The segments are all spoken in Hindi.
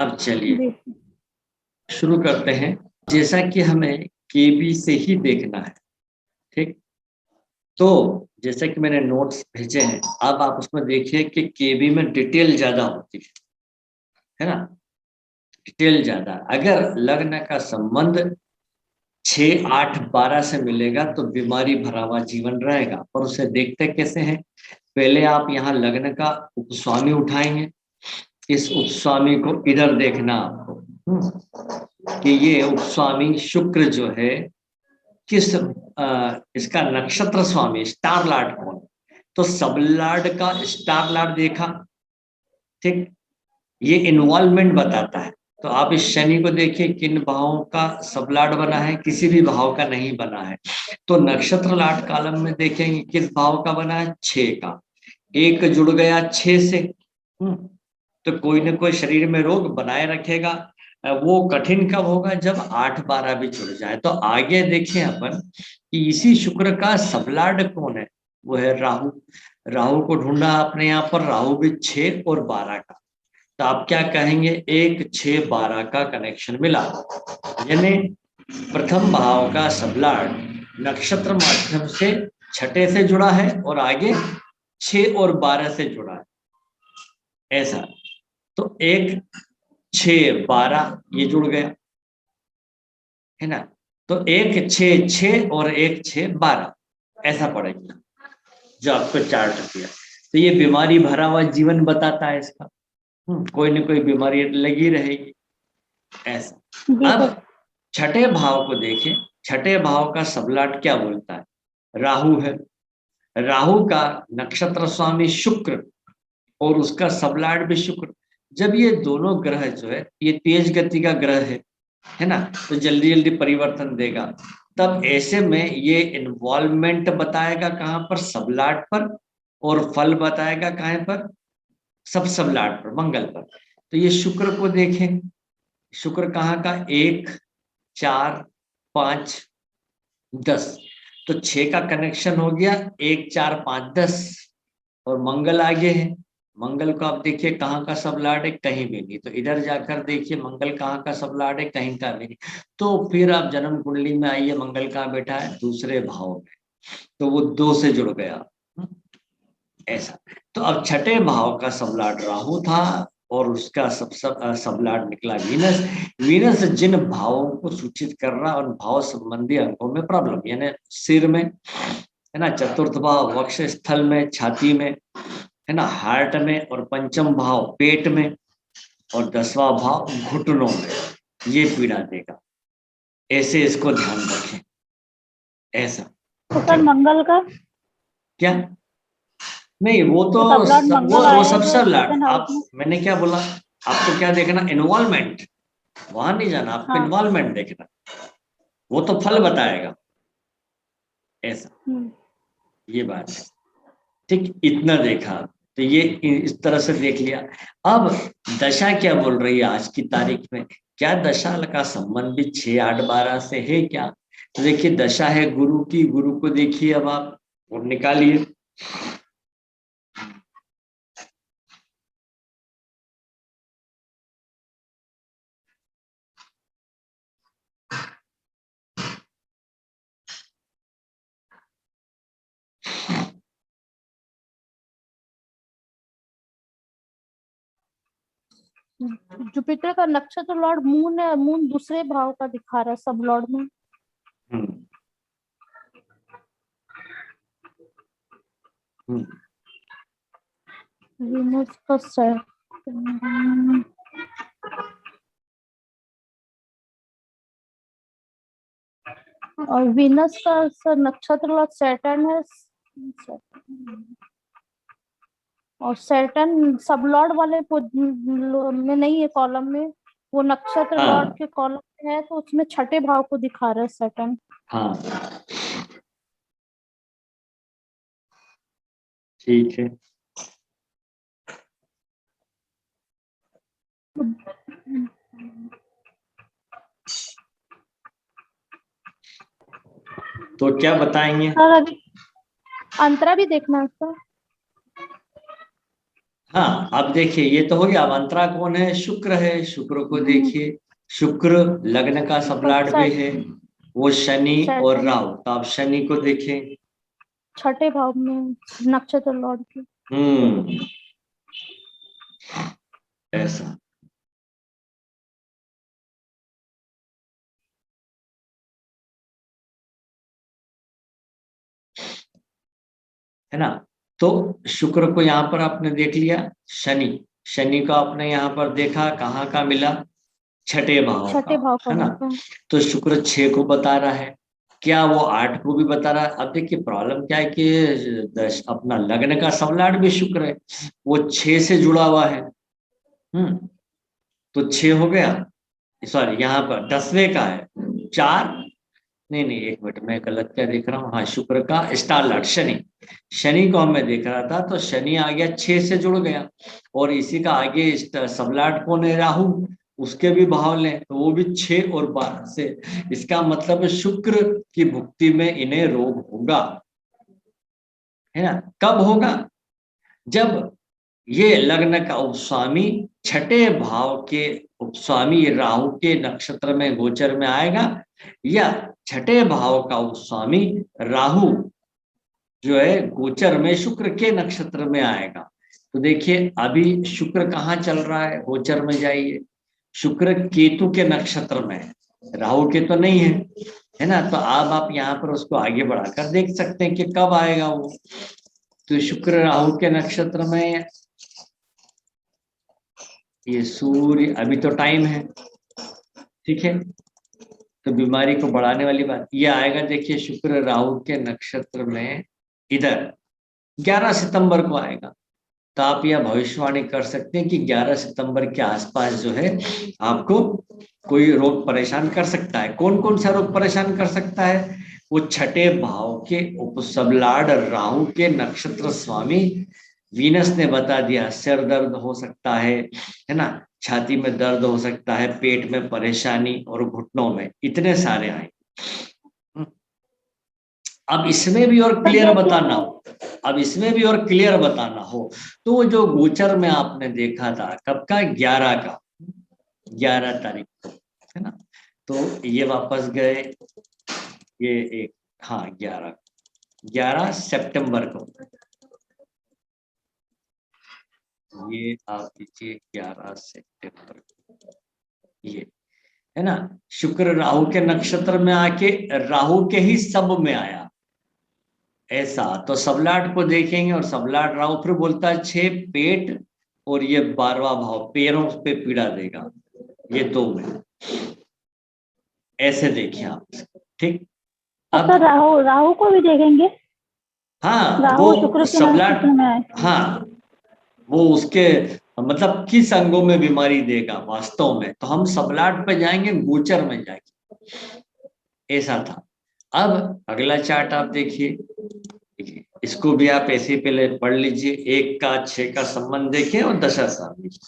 अब चलिए जी। शुरू करते हैं। जैसा कि हमें केबी से ही देखना है, ठीक। तो जैसा कि मैंने नोट्स भेजे हैं, अब आप उसमें देखिए कि केबी में डिटेल ज्यादा होती है ना, डिटेल ज्यादा। अगर लग्न का संबंध 6, 8, 12 से मिलेगा तो बीमारी भरा हुआ जीवन रहेगा। पर उसे देखते कैसे हैं? पहले आप यहाँ लग्न का उपस्वामी उठाएंगे। इस उपस्वामी को इधर देखना आपको, कि ये उपस्वामी शुक्र जो है किस इसका नक्षत्र स्वामी स्टार लॉर्ड कौन है? तो सब लॉर्ड का स्टार लॉर्ड देखा, ठीक। ये इन्वॉल्वमेंट बताता है। तो आप इस शनि को देखिए किन भावों का सब लॉर्ड बना है, किसी भी भाव का नहीं बना है। तो नक्षत्र लॉर्ड कॉलम में देखेंगे किस भाव का बना है, 6 का। एक जुड़ गया 6 से, तो कोई ना कोई शरीर में रोग बनाए रखेगा। वो कठिन कब होगा? जब 8, 12 भी जुड़ जाए। तो आगे देखें अपन कि इसी शुक्र का सबलाड कौन है, वो है राहु। राहु को ढूंढा आपने यहाँ पर, राहु भी 6 और 12 का। तो आप क्या कहेंगे? 1, 6, 12 का कनेक्शन मिला। यानी प्रथम भाव का सबलाड नक्षत्र माध्यम से छठे से जुड़ा है और आगे 6 और 12 से जुड़ा है, ऐसा। तो 1, 6, 12 ये जुड़ गया है ना। तो 1, 6, 6 और 1, 6, 12 ऐसा पड़ेगा जो आपको चार्ट किया। तो ये बीमारी भरा हुआ जीवन बताता है इसका। कोई ना कोई बीमारी लगी रहेगी, ऐसा। जी सर। अब छठे भाव को देखें। छठे भाव का सबलाट क्या बोलता है? राहु है। राहु का नक्षत्र स्वामी शुक्र और उसका सबलाट भी शुक्र। जब ये दोनों ग्रह जो है ये तेज गति का ग्रह है ना, तो जल्दी जल्दी परिवर्तन देगा। तब ऐसे में ये इन्वॉल्वमेंट बताएगा कहाँ पर? सबलाट पर। और फल बताएगा कहाँ पर? सबलाट पर, मंगल पर। तो ये शुक्र को देखें। शुक्र कहाँ का? 1, 4, 5, 10। तो 6 का कनेक्शन हो गया, 1, 4, 5, 10। और मंगल आगे है। मंगल को आप देखिए कहाँ का सब लॉर्ड है? कहीं भी नहीं। तो इधर जाकर देखिए मंगल कहाँ का सब लॉर्ड है? कहीं का भी नहीं। तो फिर आप जन्म कुंडली में आइए, मंगल कहाँ बैठा है? दूसरे भाव में। तो वो 2 से जुड़ गया, ऐसा। तो अब छठे भाव का सब लॉर्ड राहु था और उसका सब लॉर्ड निकला वीनस। वीनस जिन भावों को सूचित कर रहा, उन भाव संबंधी अंगों में प्रॉब्लम, यानी सिर में है ना, चतुर्थ भाव वक्ष स्थल में, छाती में है ना, हार्ट में, और पंचम भाव पेट में, और 10वां भाव घुटनों में, ये पीड़ा देगा। ऐसे इसको ध्यान रखें, ऐसा। तो सर मंगल का क्या? नहीं, वो तो तो सब लॉर्ड मंगल वो आए सब जो सब लाट। सेकंड हाउस आप, में। मैंने क्या बोला? आपको क्या देखना? इन्वॉल्वमेंट। वहां नहीं जाना, आपको हाँ। इन्वॉल्वमेंट देखना। वो तो फल बताएगा, ऐसा। ये बात है, ठीक। इतना देखा। तो ये इस तरह से देख लिया। अब दशा क्या बोल रही है आज की तारीख में? क्या दशा का संबंध भी 6, 8, 12 से है क्या? तो देखिए दशा है गुरु की। गुरु को देखिए अब आप, और निकालिए। जुपिटर का नक्षत्र लॉर्ड मून है। मून दूसरे भाव का दिखा रहा है सब लॉर्ड में। हम्म हम्म वीनस का और वीनस का सर नक्षत्र लॉर्ड सैटर्न है। और सैटर्न सब लॉर्ड वाले में नहीं है कॉलम में, वो नक्षत्र लॉर्ड हाँ के कॉलम में है, तो उसमें छठे भाव को दिखा रहा है सैटर्न। हाँ, ठीक है। तो क्या बताएंगे? सर अभी अंतरा भी देखना है सर। हाँ, अब देखिए ये तो हो गया। अब अंतरा कौन है? शुक्र है। शुक्र को देखिए, शुक्र लग्न का सबलाट भी है, वो शनि और सैटर्न राहु। तो आप शनि को देखें। छठे भाव में नक्षत्र लॉर्ड की। हम्म, ऐसा। है ना? तो शुक्र को यहाँ पर आपने देख लिया। शनि, शनि को आपने यहाँ पर देखा, कहाँ का मिला? छठे भाव का। छठे भाव का है ना? मिलता है। तो शुक्र 6 को बता रहा है, क्या वो 8 को भी बता रहा है? अब देखिए प्रॉब्लम क्या है कि अपना लग्न का सबलाट भी शुक्र है, वो 6 से जुड़ा हुआ है। तो 6 हो गया। सॉरी, यहाँ पर 10वें का है 4। नहीं नहीं, एक मिनट, मैं गलत क्या देख रहा हूँ? हाँ, शुक्र का स्टार लार्ड शनि, शनि को मैं देख रहा था, तो शनि आ गया 6 से जुड़ गया। और इसी का आगे सबलाट कौन है? राहु, उसके भी भाव लें तो वो भी 6 और 12 से। इसका मतलब है शुक्र की भुक्ति में इन्हें रोग होगा। है ना? कब होगा? जब ये लग्न का उपस्वामी छठे भाव के उपस्वामी राहु के नक्षत्र में गोचर में आएगा, या छठे भाव का उपस्वामी राहु जो है गोचर में शुक्र के नक्षत्र में आएगा। तो देखिए अभी शुक्र कहाँ चल रहा है? गोचर में जाइए, शुक्र केतु के नक्षत्र में है, राहु के तो नहीं है। है ना? तो आप यहाँ पर उसको आगे बढ़ाकर देख सकते हैं कि कब आएगा वो। तो शुक्र राहु के नक्षत्र में, ये सूर्य अभी तो टाइम है, ठीक है। तो बीमारी को बढ़ाने वाली बात ये आएगा। देखिए शुक्र राहु के नक्षत्र में इधर 11 सितंबर को आएगा। तो आप यह भविष्यवाणी कर सकते हैं कि 11 सितंबर के आसपास जो है आपको कोई रोग परेशान कर सकता है। कौन कौन सा रोग परेशान कर सकता है? वो छठे भाव के उपसबलाड राहु के नक्षत्र स्वामी वीनस ने बता दिया। सिर दर्द हो सकता है ना? छाती में दर्द हो सकता है, पेट में परेशानी और घुटनों में, इतने सारे आए। अब इसमें भी और तो क्लियर जैसे बताना हो, अब इसमें भी और क्लियर बताना हो, तो वो जो गोचर में आपने देखा था कब का? 11 का, 11 तारीख को। है ना? तो ये वापस गए, ये एक, हाँ 11 सितंबर को, ये आप लीजिए 11 सितंबर को, ये है ना? शुक्र राहु के नक्षत्र में आके राहु के ही सब में आया, ऐसा। तो सबलाट को देखेंगे, और सबलाट राहु फिर बोलता है 6 पेट, और ये 12वां भाव पैरों पे पीड़ा देगा, ये 2 में। ऐसे देखिए आप, ठीक। और अब तो राहु राहु को भी देखेंगे। हाँ, राहु वो शुक्र के नक्षत्र सबलाट, में है। हाँ, वो उसके मतलब किस अंगों में बीमारी देगा वास्तव में, तो हम सबलाट पे जाएंगे, गोचर में जाएंगे, ऐसा था। अब अगला चार्ट आप देखिए, देखिए इसको भी आप ऐसे ही पहले पढ़ लीजिए। 1 का 6 का संबंध देखें और दशा सारणी।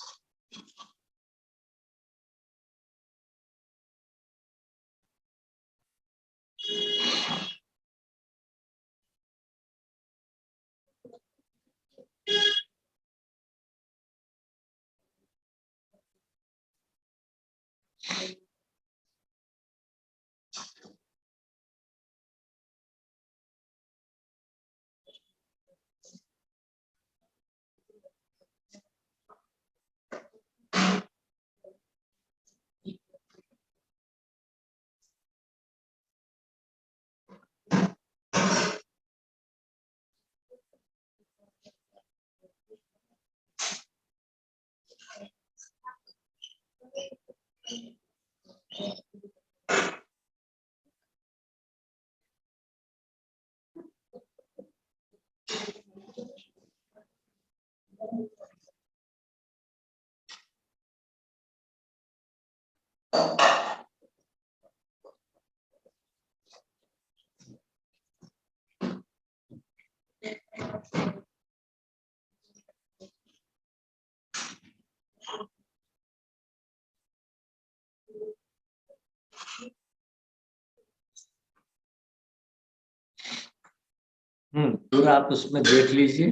पूरा आप उसमें देख लीजिए।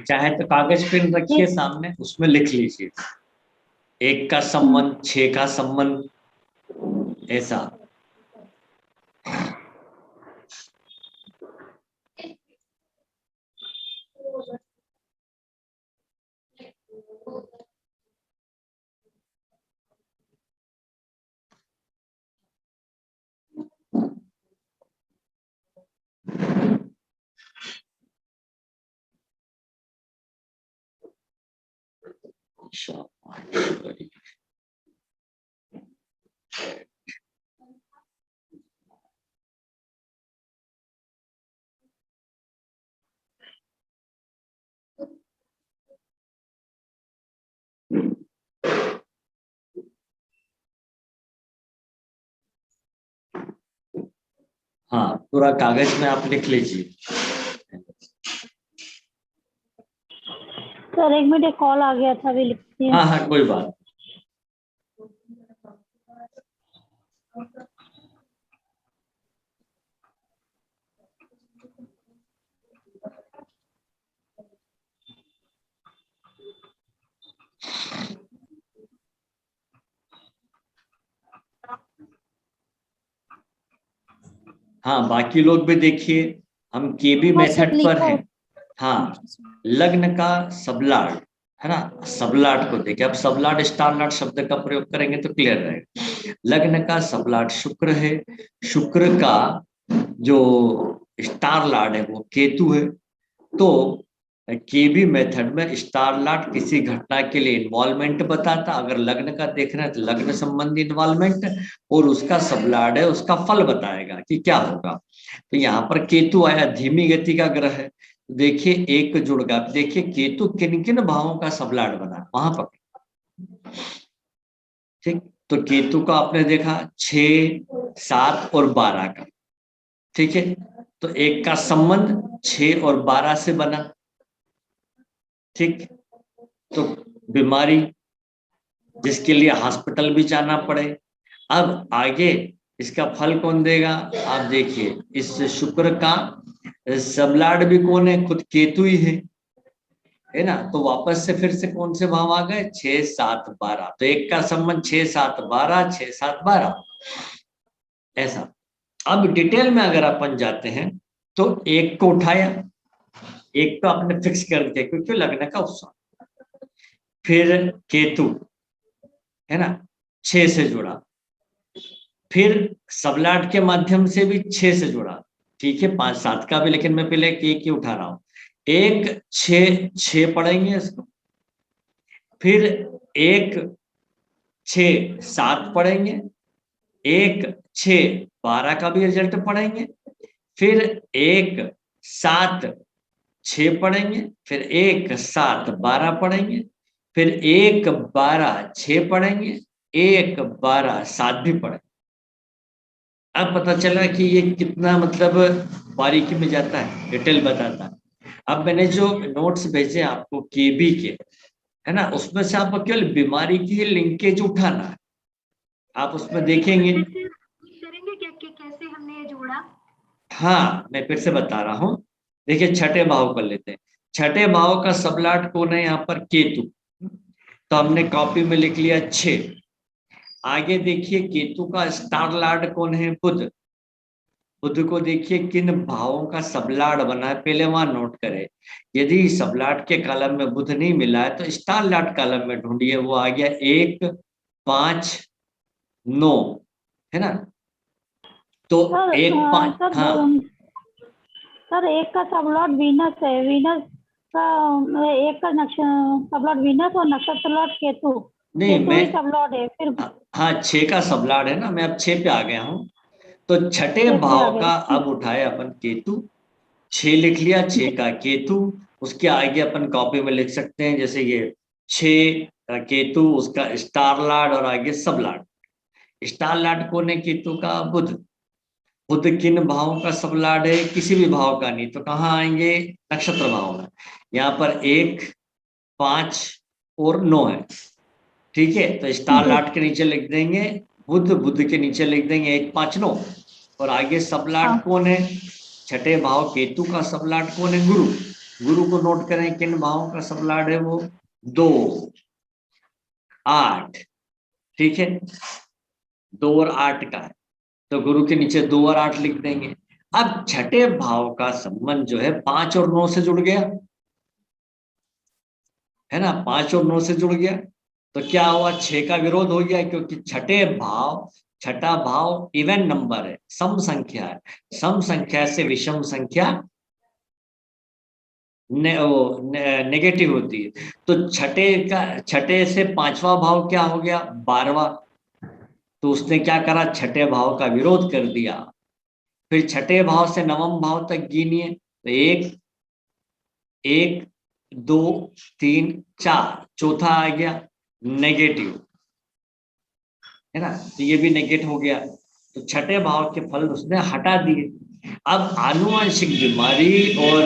चाहे तो कागज पेन रखिए सामने, उसमें लिख लीजिए 1 का संबंध, 6 का संबंध, ऐसा। हाँ, पूरा कागज में आप लिख लीजिए। सर 1 मिनट, एक कॉल आ गया था, अभी लिखती हूँ। हाँ हाँ, कोई बात। हाँ, बाकी लोग भी देखिए, हम केबी हाँ सर, मेथड पर लिखा हैं। है। हाँ, लग्न का सबलाड है ना, सबलाड को देखिए। अब सबलाड स्टार लाड शब्द का प्रयोग करेंगे तो क्लियर रहेगा। लग्न का सबलाड शुक्र है, शुक्र का जो स्टार लाड है वो केतु है। तो केबी मेथड में स्टार लाट किसी घटना के लिए इन्वॉल्वमेंट बताता, अगर लग्न का देखना है तो लग्न संबंधी इन्वॉल्वमेंट, और उसका सबलाड है उसका फल बताएगा कि क्या होगा। तो यहाँ पर केतु आया, धीमी गति का ग्रह है। देखिए एक जुड़गा, देखिए केतु किन किन भावों का सबलाड बना वहां पर। ठीक, तो केतु का आपने देखा 6, 7 और 12 का। ठीक है, तो एक का संबंध 6 और 12 से बना। ठीक, तो बीमारी जिसके लिए हॉस्पिटल भी जाना पड़े। अब आगे इसका फल कौन देगा, आप देखिए इस शुक्र का सबलाड भी कौन है, खुद केतु ही है ना। तो वापस से फिर से कौन से भाव आ गए, 6, 7, 12। तो एक का संबंध 6, 7, 12, 6, 7, 12, ऐसा। अब डिटेल में अगर अपन जाते हैं तो एक को उठाया, एक तो आपने फिक्स कर दिया क्योंकि लग्न का उत्सव। फिर केतु है ना, 6 से जुड़ा, फिर सबलाट के माध्यम से भी 6 से जुड़ा। ठीक है, 5, 7 का भी, लेकिन मैं पहले एक ही उठा रहा हूं। 1, 6, 6 पढ़ेंगे इसको, फिर 1, 6, 7 पढ़ेंगे, 1, 6, 12 का भी रिजल्ट पढ़ेंगे, फिर 1, 7, 6 पढ़ेंगे, फिर 1, 7, 12 पढ़ेंगे, फिर 1, 12, 6 पढ़ेंगे, 1, 12, 7 भी पढ़ेंगे। अब पता चला कि ये कितना मतलब बारीकी में जाता है, डिटेल बताता है। अब मैंने जो नोट्स भेजे आपको केबी के, है ना, उसमें से आपको केवल बीमारी की लिंकेज उठाना है। आप उसमें देखेंगे, करेंगे क्या कि कैसे हमने ये जोड़ा। हाँ मैं फिर से बता रहा हूँ। देखिए छठे भाव कर लेते हैं। छठे भाव का सबलाट कौन है, यहाँ पर केतु। तो हमने कॉपी में लिख लिया 6। आगे देखिए केतु का स्टार लार्ड कौन है, बुध। बुध को देखिए किन भावों का सबलाड बना है, पहले वहां नोट करें। यदि सबलाड के कॉलम में बुध नहीं मिला है तो स्टार लाड कॉलम में ढूंढिए, वो आ गया 1, 5, 9, है ना। तो सर 1, 5, सर हाँ सर एक का सबलॉट वीनस है, वीनस का एक का सबलॉट वीनस और नक्षत्र लॉट केतु, नहीं केतु मैं, ही सबलॉट है। फिर हाँ 6 का सबलाड है ना, मैं अब 6 पे आ गया हूँ। तो छठे 6 पे आ भाव गए। का अब उठाया अपन केतु, 6 लिख लिया, 6 का केतु। उसके आगे अपन कॉपी में लिख सकते हैं, जैसे ये 6 का केतु, उसका स्टार लार्ड और आगे सब लार्ड। स्टार लार्ड कौन है, केतु का बुध। बुध किन भावों का सब लार्ड है, किसी भी भाव का नहीं तो कहाँ आएंगे, नक्षत्र भाव में। यहाँ पर 1, 5 और 9 है। ठीक है, तो स्टार लार्ड के नीचे लिख देंगे बुध, बुध के नीचे लिख देंगे 1, 5, 9। और आगे सबलाट हाँ कौन है, छठे भाव केतु का सबलाट कौन है, गुरु। गुरु को नोट करें, किन भावों का सबलॉर्ड है वो? 2, 8, ठीक है, 2 और 8 का है, तो गुरु के नीचे 2 और 8 लिख देंगे। अब छठे भाव का संबंध जो है 5 और 9 से जुड़ गया, है ना, 5 और 9 से जुड़ गया, तो क्या हुआ? 6 का विरोध हो गया, क्योंकि छठा भाव इवन नंबर है, सम संख्या है, सम संख्या से विषम संख्या नेगेटिव होती है। तो छठे से 5वां भाव क्या हो गया? 12वां। तो उसने क्या करा? छठे भाव का विरोध कर दिया। फिर छठे भाव से 9वें भाव तक गिनिए, तो 1, 1, 2, 3, 4, चौथा आ गया नेगेटिव, है ना, तो ये भी नेगेटिव हो गया। तो छठे भाव के फल उसने हटा दिए। अब आनुवंशिक बीमारी और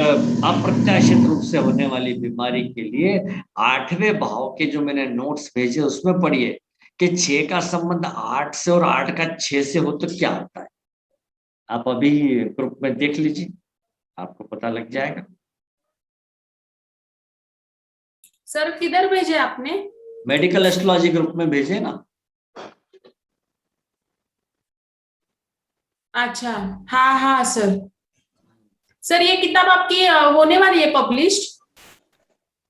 अप्रत्याशित रूप से होने वाली बीमारी के लिए 8वें भाव के जो मैंने नोट्स भेजे उसमें पढ़िए कि 6 का संबंध 8 से और 8 का 6 से हो तो क्या होता है। आप अभी ग्रुप में देख लीजिए, आपको पता लग जाएगा। सर किधर भेजे आपने? मेडिकल एस्ट्रोलॉजी ग्रुप में भेजे ना। अच्छा, हाँ हाँ सर। सर ये किताब आपकी होने वाली है पब्लिश्ड?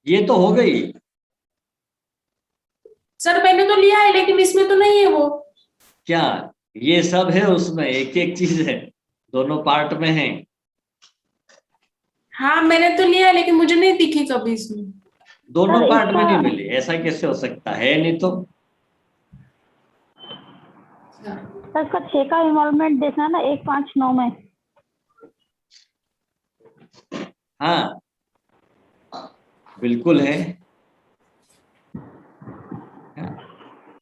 ये तो हो गई सर मैंने तो लिया है, लेकिन इसमें तो नहीं है वो। क्या? ये सब है उसमें, एक एक चीज है, दोनों पार्ट में है। हाँ मैंने तो लिया है, लेकिन मुझे नहीं दिखी कभी इसमें। दोनों सर, पार्ट में नहीं इसका- मिली, ऐसा कैसे हो सकता है? नहीं तो सर इसका 6 का इन्वॉल्वमेंट देखना ना, 1, 5, 9 में। हाँ बिल्कुल है।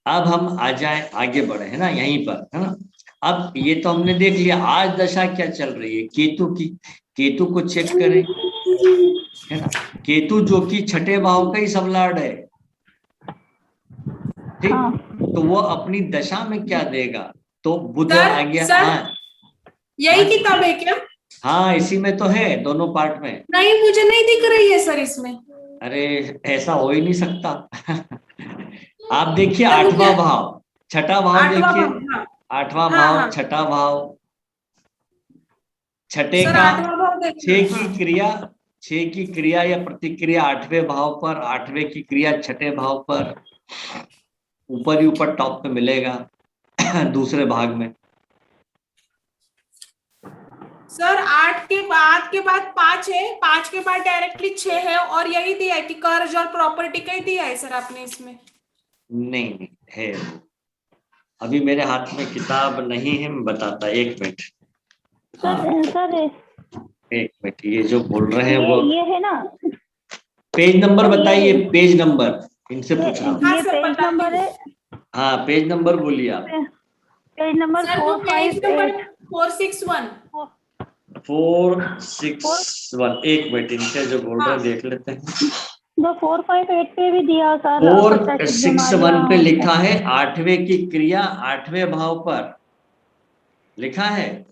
अब हम आ जाए, आगे बढ़े, है ना, यहीं पर, है ना। अब ये तो हमने देख लिया, आज दशा क्या चल रही है केतु की। केतु को चेक करें, है ना, केतु जो कि छठे भाव का ही सबलॉर्ड है, ठीक। हाँ। तो वो अपनी दशा में क्या देगा? तो बुध सर, आ गया। सर, हाँ यही हाँ, किताब है क्या? हाँ इसी में तो है, दोनों पार्ट में। नहीं, मुझे नहीं दिख रही है सर इसमें। अरे ऐसा हो ही नहीं सकता। आप देखिए सर, 8वां भाव, छठा भाव 8वां देखिए, भाव, हाँ 8वां हाँ भाव, हाँ। छठा भाव, छठे सर का 8वां भाव देखना, 6 की हाँ। क्रिया, 6 की क्रिया या प्रतिक्रिया 8वें भाव पर, 8वें की क्रिया छठे भाव पर, ऊपर ही ऊपर टॉप पे मिलेगा। दूसरे भाग में सर 8 के बाद 5 है, 5 के बाद डायरेक्टली 6 है, और यही दिया है कि कर्ज और प्रॉपर्टी का ही दिया है सर आपने इसमें। नहीं है, अभी मेरे हाथ में किताब नहीं है, मैं बताता, 1 मिनट। हाँ सर 1 मिनट, ये जो बोल रहे हैं वो ये है ना, पेज नंबर सर, बताइए, पेज नंबर इनसे पूछ रहा हूँ। हाँ ये सर, पेज बताती नंबर हूँ। है। हाँ पेज नंबर बोलिए आप। पेज नंबर सर वो पेज 458। नंबर 461। 461, 1 मिनट, इनसे जो बोल रहे हैं देख लेते हैं। जो 458 पे भी दिया सर, अप्रत्याशित 461 पे बीमारियां। लिखा है 8वें की क्रिया 8वें भाव पर, लिखा है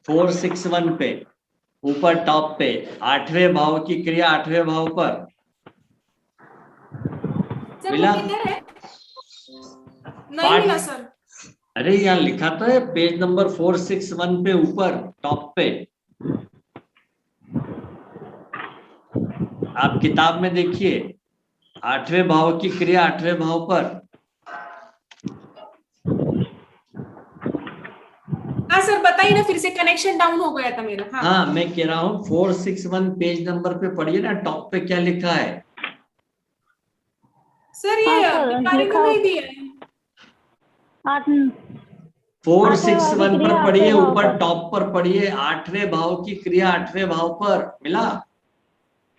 461 पे, ऊपर टॉप पे 8वें भाव की क्रिया 8वें भाव पर सर मिला? वो किधर है? नहीं पाठ, मिला सर। अरे यहाँ लिखा तो है पेज नंबर 461 पे, ऊपर टॉप पे। आप किताब में देखिए, 8वें भाव की क्रिया 8वें भाव पर। हाँ सर बताइए ना, फिर से कनेक्शन डाउन हो गया था मेरा। हाँ हाँ मैं कह रहा हूँ 461 पेज नंबर पे पढ़िए ना, टॉप पे क्या लिखा है? सर, हाँ ये सर, बीमारी लिखा में नहीं दिया है। 461 पर पढ़िए, 8वें भाव ऊपर पर। टॉप पर पढ़िए, 8वें भाव की क्रिया 8वें भाव पर मिला।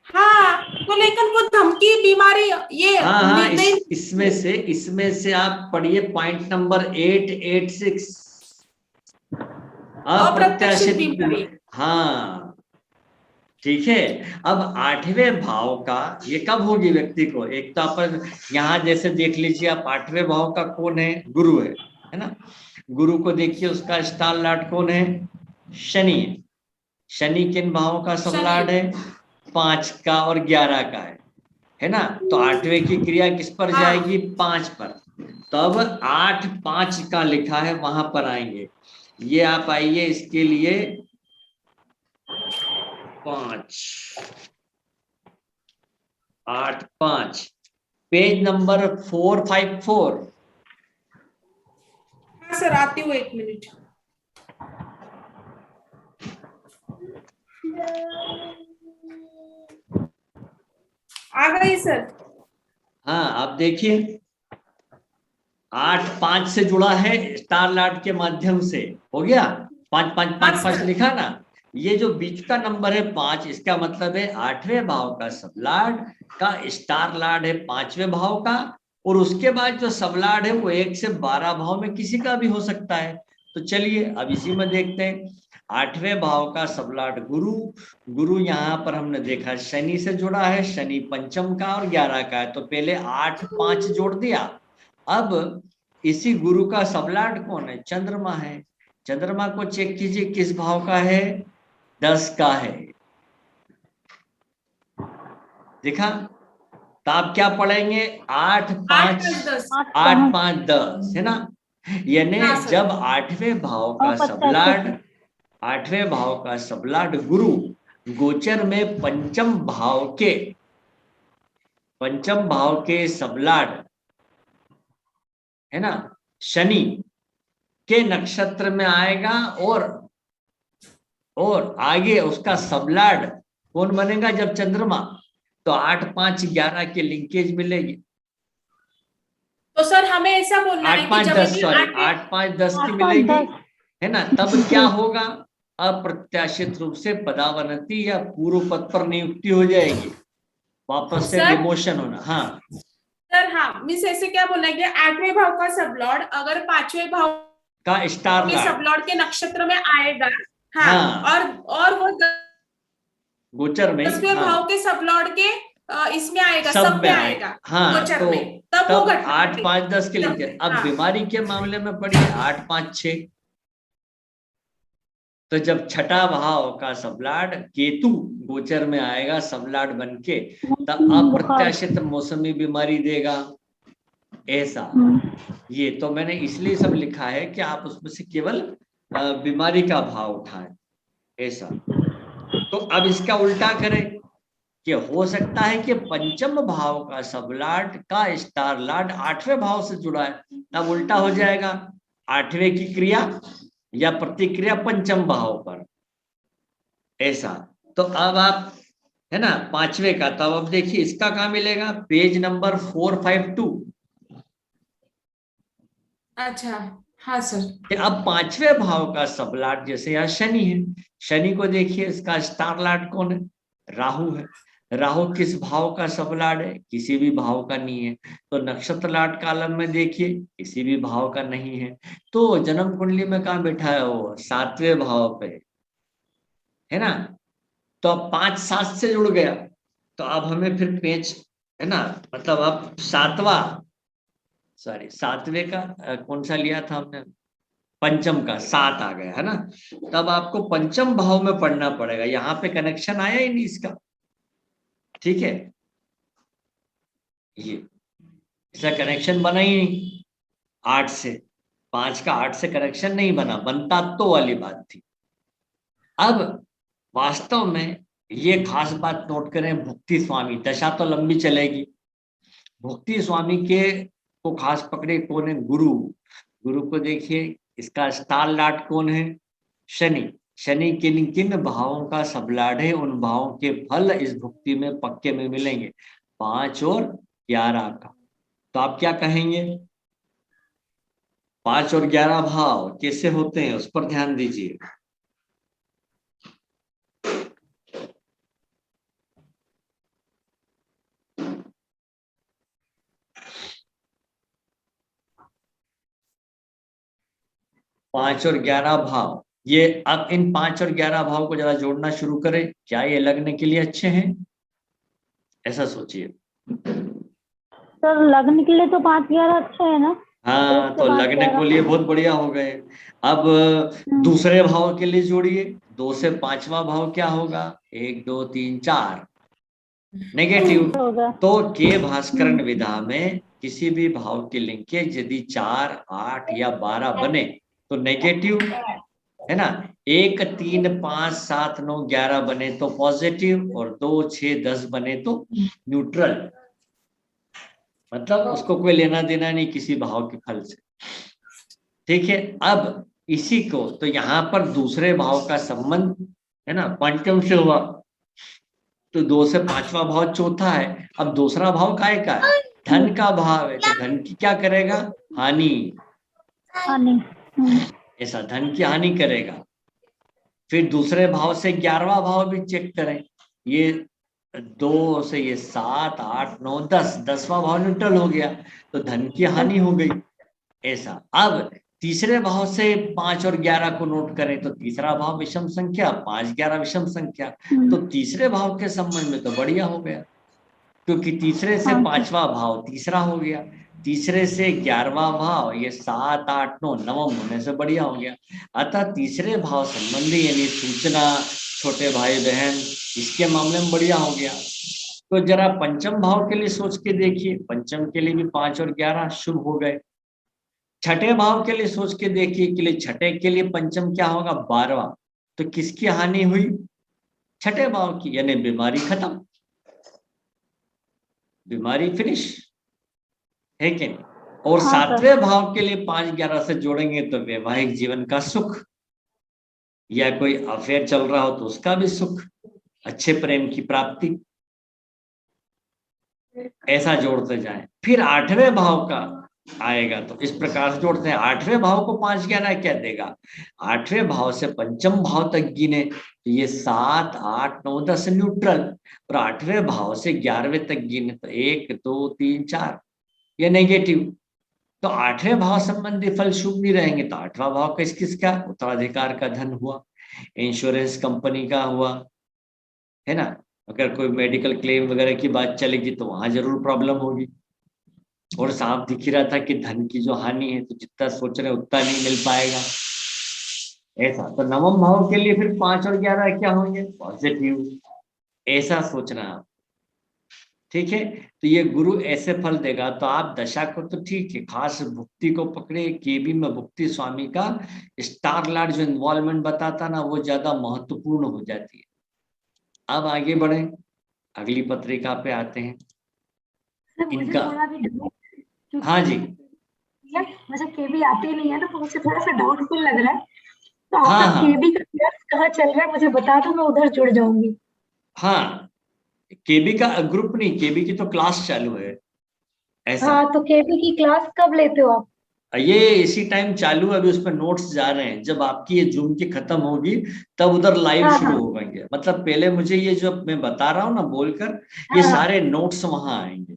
हाँ तो लेकिन वो धमकी बीमारी, ये हाँ हाँ, नहीं। इसमें से आप पढ़िए पॉइंट नंबर 886, अप्रत्याशित अप्रत्याशित बीमारी। हाँ ठीक है। अब 8वें भाव का ये कब होगी व्यक्ति को? एक तो अपन यहाँ जैसे देख लीजिए आप, 8वें भाव का कौन है? गुरु है ना। गुरु को देखिए, उसका स्टार लॉर्ड कौन है? शनि है। शनि किन भावों का सब शनि, लॉर्ड है? 5 का और 11 का है ना। तो 8वें की क्रिया किस पर जाएगी? 5 पर। तो अब 8 5 का लिखा है, वहां पर आएंगे। ये आप आइए इसके लिए 5 8 5 पेज नंबर 454। हाँ सर, आती हूँ, 1 मिनट। आ गई सर। हाँ, आप देखिए 8 5 से जुड़ा है स्टार लाट के माध्यम से, हो गया। 5 5 5 5 लिखा ना। ये जो बीच का नंबर है 5, इसका मतलब है 8वें भाव का सबलाड का स्टार लाड है 5वें भाव का, और उसके बाद जो सबलाड है वो 1 से 12 भाव में किसी का भी हो सकता है। तो चलिए अब इसी में देखते हैं। 8वें भाव का सबलाड गुरु, गुरु यहाँ पर हमने देखा शनि से जुड़ा है, शनि पंचम का और 11 का है। तो पहले 8 5 जोड़ दिया। अब इसी गुरु का सबलाड कौन है? चंद्रमा है। चंद्रमा को चेक कीजिए किस भाव का है? 10 का है। देखा? तो आप क्या पढ़ेंगे? 8 5 10 है ना। यानी जब 8वें भाव का सबलाड, 8वें भाव का सबलाड गुरु गोचर में पंचम भाव के सबलाड है ना शनि के नक्षत्र में आएगा, और आगे उसका सबलाड कौन बनेगा? जब चंद्रमा। तो 8 5 11 के लिंकेज मिलेगी। तो सर हमें ऐसा बोलना है 8 5 10 सॉरी 8 5 10 की मिलेगी, है ना। तब क्या होगा? अप्रत्याशित रूप से पदावनति या पूर्व पद पर नियुक्ति हो जाएगी, वापस से डिमोशन होना। हाँ सर, हाँ मिस ऐसे क्या बोलना है कि 8वें भाव का सबलॉर्ड अगर 5वें भाव का स्टार के सबलॉर्ड के नक्षत्र में आएगा, हाँ, और वो गोचर में 10वें भाव के सबलॉर्ड के इसमें आएगा, सब में आएगा, हाँ, गोचर में, तब 8 5 10 के लिखे। अब बीमारी के मामले में पढ़िए 8 5 6। तो जब छठा भाव का सबलाड केतु गोचर में आएगा सबलाड बनके, तब अप्रत्याशित मौसमी बीमारी देगा, ऐसा। ये तो मैंने इसलिए सब लिखा है कि आप उसमें से केवल बीमारी का भाव उठाएं, ऐसा। तो अब इसका उल्टा करें कि हो सकता है कि पंचम भाव का सबलाड का स्टार लाड 8वें भाव से जुड़ा है, तब उल्टा हो जाएगा। 8वें की क्रिया या प्रतिक्रिया पंचम भाव पर, ऐसा। तो अब आप है ना 5वें का, तो अब देखिए इसका कहाँ मिलेगा? Page number 452। अच्छा, हाँ सर। अब 5वें भाव का सबलाट जैसे यहाँ शनि है, शनि को देखिए इसका स्टार लाट कौन है? राहु है। राहु किस भाव का सबलाट है? किसी भी भाव का नहीं है। तो नक्षत्र लाट कालम में देखिए किसी भी भाव का नहीं है। तो जन्म कुंडली में कहाँ बैठा है वो? 7वें भाव पे, है ना। तो अब 5 7 से जुड़ गया। तो अब हमें फिर पेज है ना, मतलब अब 7वें का कौन सा लिया था हमने? पंचम का 7 आ गया, है ना। तब आपको पंचम भाव में पढ़ना पड़ेगा। यहाँ पे कनेक्शन आया ही नहीं इसका, ठीक है। ये इसका कनेक्शन बना ही नहीं 8 से, 5 का 8 से कनेक्शन नहीं बना, बनता तो वाली बात थी। अब वास्तव में ये खास बात नोट करें, भुक्ति स्वामी दशा तो लंबी चलेगी। भुक्ति स्वामी के को खास पकड़े कौन है? गुरु। गुरु को देखिए इसका स्टार लाट कौन है? शनि। शनि किन किन भावों का सबलाड है? उन भावों के फल इस भुक्ति में पक्के में मिलेंगे, 5 और 11 का। तो आप क्या कहेंगे? 5 और 11 भाव कैसे होते हैं उस पर ध्यान दीजिए। पांच और 11 भाव, ये अब इन 5 और 11 भाव को जरा जोड़ना शुरू करें। क्या ये लगने के लिए अच्छे हैं? ऐसा सोचिए। सर लगने के लिए तो 5 11 अच्छे है ना। हाँ, तो लगने के लिए बहुत बढ़िया हो गए। अब दूसरे भाव के लिए जोड़िए। 2 से 5वां भाव क्या होगा? 1 2 3 4, नेगेटिव। होगा। तो के भास्करन विधा में किसी भी भाव की लिंकेज यदि 4, 8 या 12 बने तो नेगेटिव है ना, 1, 3, 5, 7, 9, 11 बने तो पॉजिटिव और 2, 6, 10 बने तो न्यूट्रल। मतलब उसको कोई लेना देना नहीं किसी भाव के फल से। ठीक है, अब इसी को तो यहाँ पर दूसरे भाव का संबंध है ना क्वांटम से हुआ, तो 2 से 5वां भाव चौथा है। अब दूसरा भाव काय का है, धन का भाव है, तो धन की क्या करेगा, हानि। हानि। ऐसा धन की हानि करेगा। फिर दूसरे भाव से 11वां भाव भी चेक करें, ये 2 से ये 7, 8, 9, 10, 10वां भाव न्यूट्रल हो गया, तो धन की हानि हो गई। ऐसा अब तीसरे भाव से 5 और 11 को नोट करें तो तीसरा भाव विषम संख्या, 5, 11 विषम संख्या, तो तीसरे भाव के संबंध में तो बढ़िया हो गया, क्योंकि तीसरे से 5वां भाव तीसरा हो गया, तीसरे से 11वां भाव ये 7, 8, 9 नवम होने से बढ़िया हो गया। अतः तीसरे भाव संबंधी यानी सूचना, छोटे भाई बहन, इसके मामले में बढ़िया हो गया। तो जरा पंचम भाव के लिए सोच के देखिए, पंचम के लिए भी 5 और 11 शुभ हो गए। छठे भाव के लिए सोच के देखिए, के लिए छठे के लिए पंचम क्या होगा, 12वां, तो किसकी हानि हुई, छठे भाव की, यानी बीमारी खत्म, बीमारी फिनिश है कि नहीं। और हाँ, 7वें भाव के लिए 5, 11 से जोड़ेंगे तो वैवाहिक जीवन का सुख, या कोई अफेयर चल रहा हो तो उसका भी सुख, अच्छे प्रेम की प्राप्ति, ऐसा जोड़ते जाएं। फिर 8वें भाव का आएगा तो इस प्रकार से जोड़ते हैं। 8वें भाव को 5, 11 क्या देगा, 8वें भाव से पंचम भाव तक गिने तो ये 7, 8, 9, 10 न्यूट्रल, और 8वें भाव से 11वें तक गिने तो 1, 2, 3, 4 ये नेगेटिव। तो 8वें भाव संबंधी फल शुभ नहीं रहेंगे, तो 8वां भाव किस किसका, उत्तराधिकार का धन हुआ, इंश्योरेंस कंपनी का हुआ, है ना। अगर कोई मेडिकल क्लेम वगैरह की बात चलेगी तो वहां जरूर प्रॉब्लम होगी। और साफ दिख ही रहा था कि धन की जो हानि है तो जितना सोच रहे उतना नहीं मिल पाएगा, ऐसा। तो नवम भाव के लिए फिर 5 और 11 क्या होंगे, पॉजिटिव, ऐसा सोचना आप। ठीक है, तो ये गुरु ऐसे फल देगा। तो आप दशा को तो ठीक है, खास भुक्ति को पकड़े, केबी में भुक्ति स्वामी का स्टार लार्ड जो इन्वॉल्वमेंट बताता ना वो ज्यादा महत्वपूर्ण हो जाती है। अब आगे बढ़े, अगली पत्रिका पे आते हैं। इनका हाँ जी, मुझे केबी आती नहीं है ना, तो मुझे थोड़ा सा डाउटफुल लग रहा है, तो हाँ आपका हाँ केबी का क्लास कहाँ चल रहा है मुझे बता दो, मैं उधर जुड़ जाऊंगी। हाँ, केबी का ग्रुप नहीं, केबी की तो क्लास चालू है, ऐसा। हाँ, तो केबी की क्लास कब लेते हो आप? ये इसी टाइम चालू है, अभी उस पर नोट्स जा रहे हैं। जब आपकी ये जूम की खत्म होगी तब उधर लाइव हाँ शुरू हाँ होंगे। मतलब पहले मुझे ये जो मैं बता रहा हूँ ना बोलकर, ये हाँ। सारे नोट्स वहां आएंगे।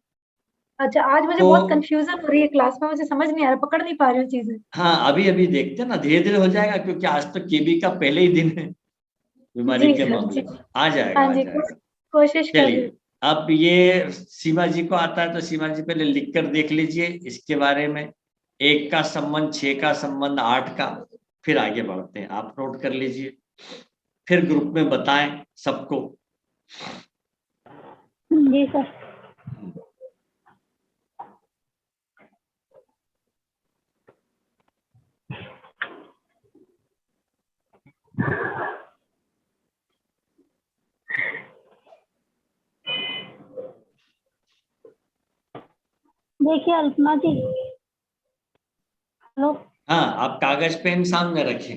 अच्छा, आज मुझे तो बहुत कंफ्यूजन हो रही है क्लास में, मुझे समझ नहीं आ रहा, पकड़ नहीं पा रही हूँ चीजें। हाँ, अभी अभी देखते हैं ना, धीरे धीरे हो जाएगा, क्योंकि आज तो केबी का पहले ही दिन है बीमारी जी के सर मामले जी। में। आ जाएगा हाँ आ जी, जाएगा। कोशिश कर रही चलिए, हूँ। अब ये सीमा जी को आता है तो सीमा जी पहले लिख कर देख लीजिए इसके बारे में, 1 का संबंध, 6 का संबंध, 8 का, फिर आगे बढ़ते हैं। आप नोट कर लीजिए, फिर ग्रुप में बताएं सबको। जी सर। देखिए अल्पना जी, हेलो। हाँ, आप कागज पेन सामने रखें।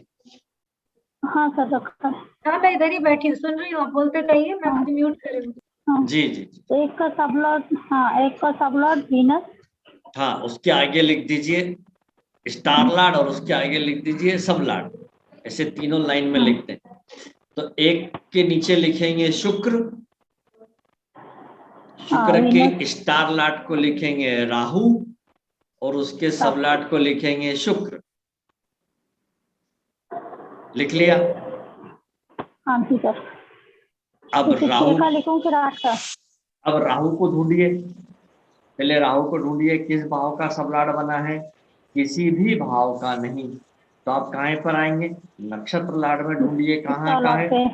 हाँ सर, रखा है। हाँ, मैं इधर ही बैठी हूँ, सुन रही हूँ, आप बोलते रहिए, मैं हाँ। अपनी म्यूट करूंगी। हाँ, जी जी जी, एक का सबलॉट, हाँ, एक का सबलॉट वीनस। हाँ, उसके आगे लिख दीजिए स्टार लार्ड और उसके आगे लिख दीजिए सब लार्ड, ऐसे तीनों लाइन में लिखते हैं। तो एक के नीचे लिखेंगे शुक्र, शुक्र के स्टार लार्ड को लिखेंगे राहु, और उसके सब लार्ड को लिखेंगे शुक्र। लिख लिया। हाँ जी सर। अब तो 6 राहु, का लिखूं फिर 8 का? अब राहु को ढूंढिए, पहले राहु को ढूंढिए, किस भाव का सब लार्ड बना है, किसी भी भाव का नहीं। तो आप कहाँ पर आएंगे, नक्षत्र लार्ड में ढूंढिए, कहाँ का है,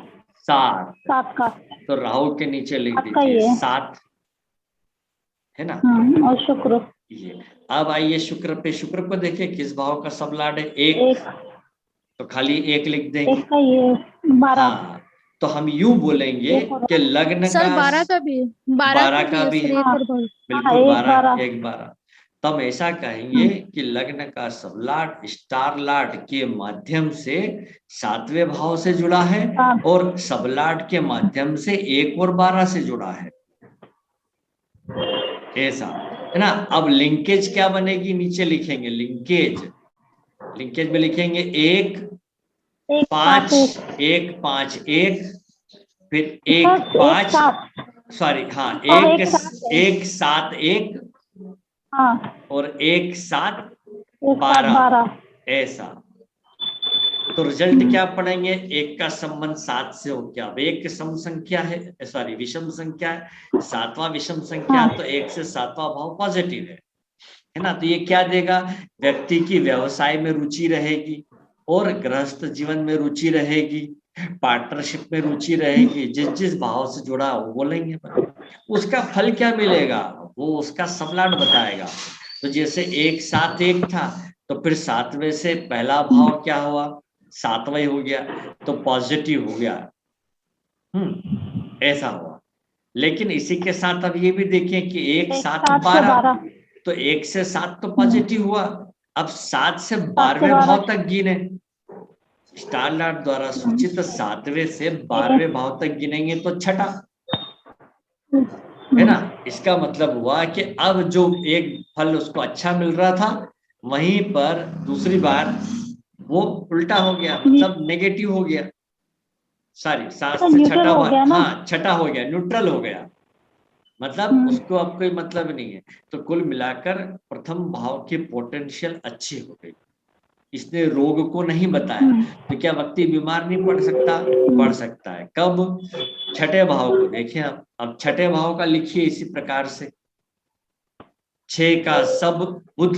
7 7 का। तो राहु के नीचे लिख आपका दीजिए ये 7, है ना। और शुक्र ये अब आइए शुक्र पे, शुक्र को देखिए किस भाव का सब लॉर्ड है, 1, एक, तो खाली 1 लिख देंगे। एक का ये 12। हाँ, तो हम यूं बोलेंगे कि लग्न सर का 12 का भी 12 का भी सर, है, एक और बोल। बिल्कुल एक 12 12। 1 12। तो हम ऐसा कहेंगे कि लग्न का सब लॉर्ड स्टार लॉर्ड के माध्यम से 7वें भाव से जुड़ा है हाँ। और सब लॉर्ड के माध्यम से 1 और 12 से जुड़ा है, ऐसा है ना। अब लिंकेज क्या बनेगी, नीचे लिखेंगे लिंकेज, लिंकेज में लिखेंगे 1 5 1 5 1, फिर 1 5, सॉरी हाँ 1 7 1 हाँ, और 1 7 एक 12, 12। ऐसा। तो रिजल्ट क्या पढ़ेंगे, 1 का संबंध 7 से हो गया। अब 1 सम संख्या है, सॉरी विषम संख्या है, 7वां विषम संख्या, हाँ। तो 1 से 7वां भाव पॉजिटिव है ना। तो ये क्या देगा, व्यक्ति की व्यवसाय में रुचि रहेगी और गृहस्थ जीवन में रुचि रहेगी, पार्टनरशिप में रुचि रहेगी। जिस जिस भाव से जुड़ा वो बोलेंगे, उसका फल क्या मिलेगा वो उसका सब लॉर्ड बताएगा। तो जैसे 1 7 1 था, तो फिर 7वें से पहला भाव क्या हुआ, 7वां हो गया, तो पॉजिटिव हो गया। ऐसा हुआ। लेकिन इसी के साथ अब ये भी देखें कि 1 7 12, तो 1 से 7 तो पॉजिटिव हुआ। अब 7 से 12वें भाव तक गिने, स्टार लॉर्ड द्वारा सूचित 7वें से 12वें भाव तक गिनेंगे तो छठा, है ना। इसका मतलब हुआ कि अब जो एक फल उसको अच्छा मिल रहा था, वहीं पर दूसरी बार वो उल्टा हो गया, मतलब नेगेटिव हो गया। सॉरी 7 से छठा हुआ, हाँ छठा हो गया, न्यूट्रल हो गया, मतलब उसको अब कोई मतलब नहीं है। तो कुल मिलाकर प्रथम भाव की पोटेंशियल अच्छी हो गई। इसने रोग को नहीं बताया, तो क्या व्यक्ति बीमार नहीं पड़ सकता, पड़ सकता है। कब, छठे भाव को देखिए आप। अब छठे भाव का लिखिए इसी प्रकार से, 6 का सब बुध,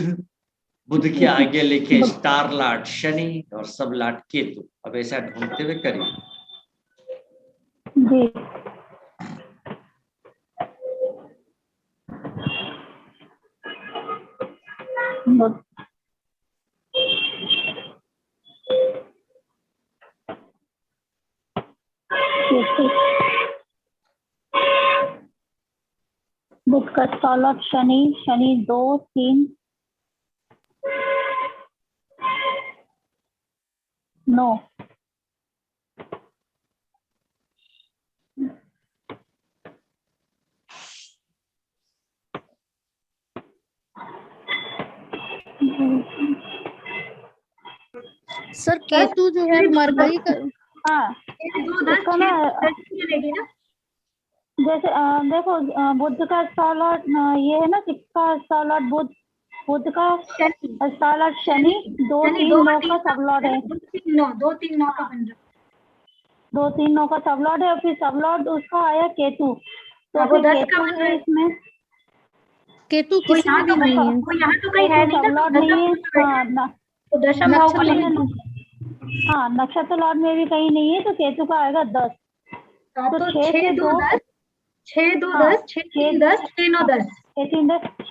बुध के आगे लिखे स्टार लॉर्ड शनि और सब लॉर्ड केतु। अब ऐसा ढूंढते हुए करिए। जी। बुध का star Lord Shani, Shani 2 3 9। Sir Ketu जो है मरकरी का, हाँ, 2 10 मिलेगी ना। जैसे देखो बुध का स्टार लॉर्ड ये है ना, 6 का स्टार लॉर्ड बुध, बुध का स्टार लॉर्ड शनि, 2 3 9 का सब लॉर्ड है, 2 3 9 2 3 9 का बन रहा है, 2 3 9 का सब लॉर्ड है। और फिर सब लॉर्ड उसका आया केतु, तो वो फिर 10 का केतु है इसमें, केतु वो किसी यहाँ में भी नहीं है। वो यहाँ तो कहीं है नहीं सब ना, लॉर्ड नहीं है। हाँ ना, तो दशम भाव को लेंगे। हाँ, नक्षत्र लॉर्ड में भी कहीं नहीं है, तो केतु का आएगा 10। तो 6 से 2 10 6 2 हाँ, 10 6 3 10 6 9 10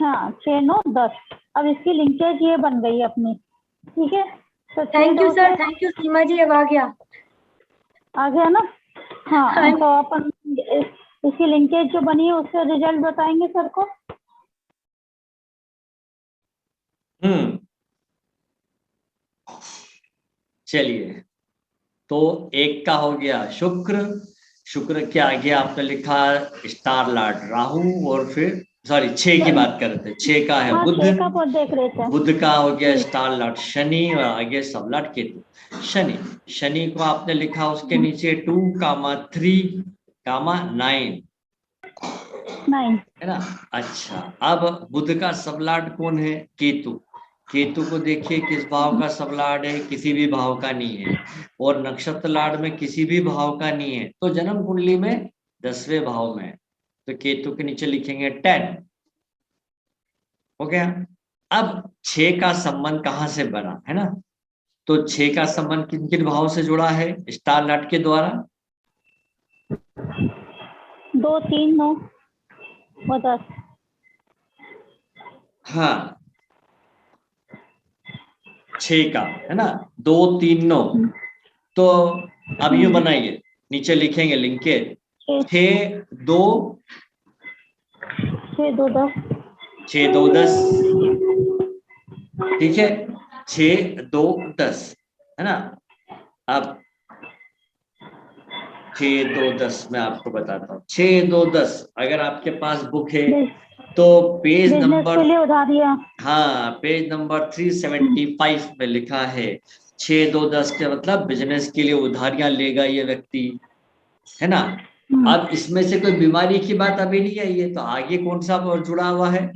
हाँ 6 9 10। अब इसकी लिंकेज ये बन गई अपनी, ठीक है। तो thank you sir, thank you Seema ji, अब आ गया, आ गया ना। हाँ, तो अपन इसकी लिंकेज जो बनी है उससे रिजल्ट बताएंगे सर को। चलिए, तो 1 का हो गया शुक्र, शुक्र के आगे आपने लिखा स्टार लॉर्ड राहु, और फिर सॉरी 6 की बात कर रहे थे, 6 का है बुध, देख रहे थे। बुध का हो गया स्टार लॉर्ड शनि और आगे सब लॉर्ड केतु। शनि, शनि को आपने लिखा उसके नीचे 2, 3, 9 है ना। अच्छा, अब बुध का सब लॉर्ड कौन है, केतु। केतु को देखिए किस भाव का सब लॉर्ड है, किसी भी भाव का नहीं है, और नक्षत्र लॉर्ड में किसी भी भाव का नहीं है, तो जन्म कुंडली में 10वें भाव में है। तो केतु के नीचे लिखेंगे 10, हो गया। अब 6 का संबंध कहाँ से बना है ना, तो 6 का संबंध किन किन भाव से जुड़ा है स्टार लॉर्ड के द्वारा, 2 3 9 और 10। हाँ 6 का है ना, 2 3 9। तो अब ये बनाइए, नीचे लिखेंगे लिंकेज 6 2 6 2 10। 6 2 10, ठीक है, 6 2 10 है ना। अब 6 2 10 मैं आपको बताता हूँ। 6 2 10 अगर आपके पास बुक है तो पेज बिजनेस नंबर, के लिए उधारियां। हाँ पेज नंबर 375 में लिखा है 6 2 10 के मतलब बिजनेस के लिए उधारियां लेगा ये व्यक्ति, है ना। अब इसमें से कोई बीमारी की बात अभी नहीं आई है, तो आगे कौन सा और जुड़ा हुआ है?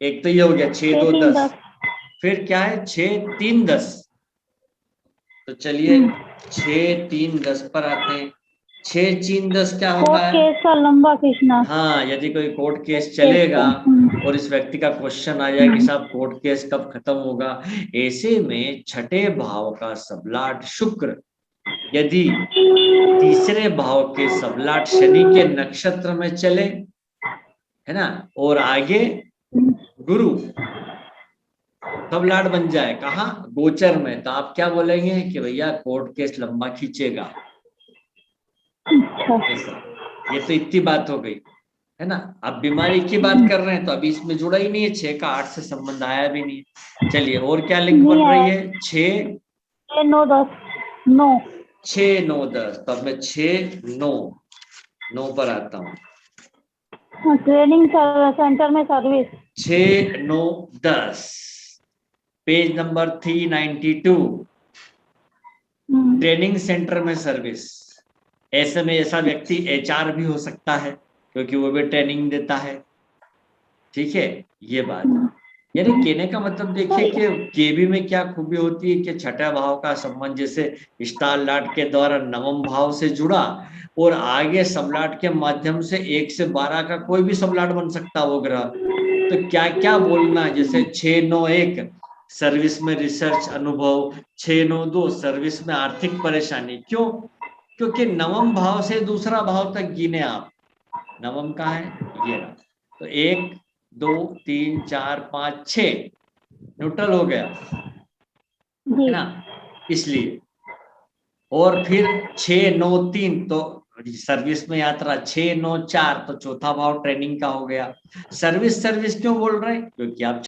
एक तो ये हो गया 6 2 10, फिर क्या है 6 3 10। तो चलिए 6 3 10 पर आते हैं। 6 3 10 क्या होता कोर्ट है? केस का लंबा खींचना। हाँ, यदि कोई कोर्ट केस चलेगा और इस व्यक्ति का क्वेश्चन आ जाए कि साहब कोर्ट केस कब खत्म होगा, ऐसे में छठे भाव का सबलाट शुक्र यदि तीसरे भाव के सबलाट शनि के नक्षत्र में चले, है ना, और आगे गुरु सबलाट बन जाए कहाँ, गोचर में, तो आप क्या बोलेंगे कि भैया कोर्ट केस लंबा खींचेगा। ऐसा, ये तो इतनी बात हो गई, है ना। अब बीमारी की बात कर रहे हैं तो अभी इसमें जुड़ा ही नहीं है, 6 का 8 से संबंध आया भी नहीं है। चलिए और क्या लिंक बन रही है? 6 9 10 9 6 9 10। तो अब मैं 6 9 9 पर आता हूँ। ट्रेनिंग सेंटर में service. 6 9 10 page number 392 training centre में सर्विस। ऐसे में ऐसा व्यक्ति एचआर भी हो सकता है क्योंकि वो भी ट्रेनिंग देता है, ठीक है, ये बात। यानी कहने का मतलब देखिए कि केबी में क्या खूबी होती है कि छठा भाव का संबंध जैसे स्टार लाट के द्वारा नवम भाव से जुड़ा और आगे सबलाट के माध्यम से 1 से 12 का कोई भी सबलाट बन सकता है वो ग्रह। तो क्या क्या बोलना है, जैसे 6 9 1 सर्विस में रिसर्च अनुभव, 6 9 2 सर्विस में आर्थिक परेशानी। क्यों? क्योंकि नवम भाव से दूसरा भाव तक गिने आप, नवम का है ये रहा, तो 1 2 3 4 5 6 न्यूट्रल हो गया, है ना, इसलिए। और फिर 6 9 3 तो सर्विस में यात्रा, 6 9 4 तो चौथा भाव ट्रेनिंग का हो गया। सर्विस सर्विस क्यों बोल रहे हैं? क्योंकि आप